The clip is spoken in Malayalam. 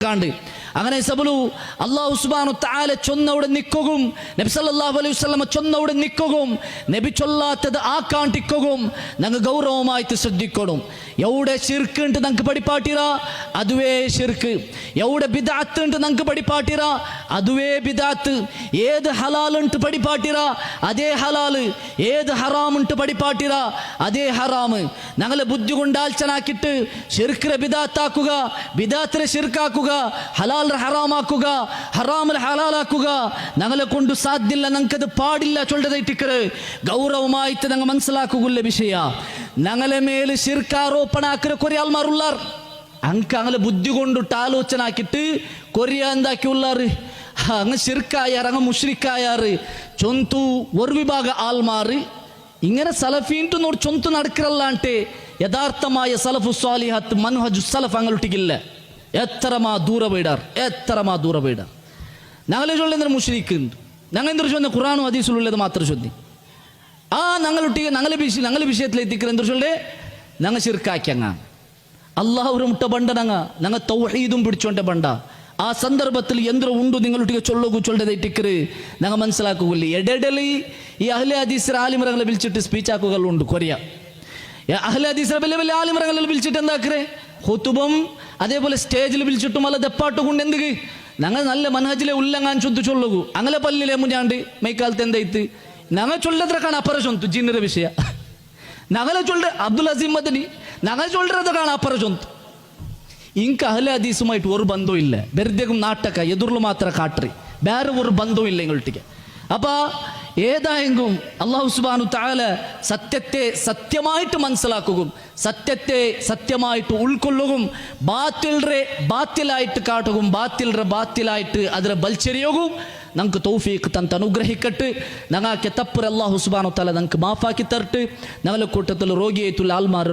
ചൊല്ലിക്കാണ്ട് അങ്ങനെ സബലു അല്ലാഹു സുബ്ഹാനഹു തആല ചൊന്നവിടെ നിൽക്കുകയും നബി സല്ലല്ലാഹു അലൈഹി വസല്ലം ചൊന്നവിടെ നിൽക്കുകയും നബി ചൊല്ലാത്തത് ആക്കാണ്ടിക്കുകയും ഞങ്ങൾ ഗൗരവമായിട്ട് ശ്രദ്ധിക്കണം. എവിടെ ശിർക്ക് ഉണ്ട് ഞങ്ങൾക്ക് പഠിപ്പാട്ടിറ അതുവേ ശിർക്ക്, എവിടെ ബിദഅത്ത് ഉണ്ട് ഞങ്ങൾക്ക് പഠിപ്പാട്ടിറ അതുവേ ബിദഅത്ത്, ഏത് ഹലാലുണ്ട് പഠിപ്പാട്ടിറ അതേ ഹലാല്, ഏത് ഹറാമുണ്ട് പഠിപ്പാട്ടിറ അതേ ഹറാമ്. ഞങ്ങളെ ബുദ്ധി കൊണ്ട് ആൽച്ചനാക്കിയിട്ട് ശിർക്കിനെ ബിദഅത്താക്കുക, ബിദഅത്തിനെ ശിർക്കാക്കുക, ഹലാൽ ഹറാമാക്കുക, ഹറാമിൽ ഹലാലാക്കുക ഞങ്ങളെ കൊണ്ട് സാധ്യല്ല, ഞങ്ങൾക്കത് പാടില്ല ചൊല്ലതായിട്ടിക്കറ് ഗൗരവമായിട്ട് ഞങ്ങൾ മനസ്സിലാക്കുക വിഷയ. ഞങ്ങളെ മേല് ശിർക്കാരോപണാക്കിற കുറെ ആൾമാരുള്ളാർ, അങ്ങ് അങ്ങനെ ബുദ്ധി കൊണ്ടിട്ട് ആലോചന ആക്കിയിട്ട് കൊറിയ എന്താക്കിയുള്ളാറ് അങ്ങ് ശിർക്കായാറ്, അങ്ങ് മുഷ്രിക്കായാറ് ചൊന്തു ഒരു വിഭാഗ ആൾമാറ് ഇങ്ങനെ സലഫീൻಟು ನೋಡಿ ചൊന്തു നടക്കിರಲ್ಲ అంటే യഥാർത്ഥമായ സലഫു സ്വാലിഹത്ത് മൻഹജു സലഫ് അങ്ങോട്ടിക്കില്ല. എത്രമാ ദൂര പോയിടാർ, എത്രമാ ദൂര പോയിടാർ. ഞങ്ങളെ ചൊല്ലുന്ന മുഷ്രിക്കുണ്ട്, ഞങ്ങൾ എന്തൊരു ചൊന്ന ഖുറാനും ഹദീസിലുള്ളത് മാത്രം ചൊല്ലി ആ ഞങ്ങളൊട്ടിಗೆ ഞങ്ങളെ വിഷയത്തിൽ എത്തിക്കുന്ന എന്തൊരു ചൊല്ലേ ഞങ്ങൾ ശിർക്കാക്കി അങ്ങ അള്ളാഹുര മുട്ട ബണ്ട ഞങ്ങൾ തൗഹീദും പിടിച്ചോണ്ട ബണ്ട. ആ സന്ദർഭത്തിൽ എന്തൊരു ഉണ്ട് നിങ്ങളൊട്ടിಗೆ ചൊല്ലു ചൊല്ലതായിട്ടിക്കറ് ഞങ്ങൾ മനസ്സിലാക്കുകയില്ല. എടേടലി ഈ അഹ്ലെ ഹദീസിലെ ആലിമറങ്ങളെ വിളിച്ചിട്ട് സ്പീച്ച് ആക്കുകകളുണ്ട് കൊറിയ. അഹ്ലെ ഹദീസിലെ വലിയ വലിയ ആലിമറങ്ങളിൽ വിളിച്ചിട്ട് എന്താക്കറേ ഹുതുബം അതേപോലെ സ്റ്റേജിൽ വിളിച്ചിട്ടും അല്ല ദപ്പാട്ട് കൊണ്ട് എന്ത് ഞങ്ങൾ നല്ല മനഹജിലെ ഉല്ലങ്ങാൻ ചൊന്തു ചൊല്ലുകൂ അങ്ങനെ പല്ലിലെ മുഞ്ഞാണ്ട് മൈക്കാലത്ത് എന്തായിത്ത് ഞങ്ങൾ ചൊല്ലത്രക്കാണ് അപ്പറ ചൊന്തു ജിന്നര വിഷയ ഞങ്ങളെ ചൊല്ല അബ്ദുൽ അസീം മദനി ഞങ്ങൾ ചൊല്ലത്രക്കാണ് അപ്പറ ചൊന്തു. ಇಂಕ ಅಹ್ಲೆ ಹದೀಸುಮಾയിട്ട് ഒരു ബന്ധവും ഇല്ല, വെറുതെയും നാട്ടക്ക എതിർಲು മാത്ര കാട്ടറി, വേറെ ഒരു ബന്ധവും ഇല്ല ഇങ്ങോട്ടേക്ക്. അപ്പൊ ഏതായെങ്കിലും അല്ലാഹു സുബ്ഹാനഹു തആല സത്യത്തെ സത്യമായിട്ട് മനസ്സിലാക്കുകയും സത്യത്തെ സത്യമായിട്ട് ഉൾക്കൊള്ളുകയും ബാത്തിലായിട്ട് കാട്ടുകയും ബാത്തിലായിട്ട് അതിനെ ബൽച്ചെറിയുകയും നമുക്ക് തൗഫീഖ് തന്ന് അനുഗ്രഹിക്കട്ട്. ഞങ്ങൾക്ക് തപ്പുര അല്ലാഹു സുബ്ഹാനഹു തആല ഞങ്ങൾക്ക് മാഫാക്കി തരട്ട്. ഞങ്ങളുടെ കൂട്ടത്തിൽ രോഗിയായിട്ടുള്ള ആൾമാർ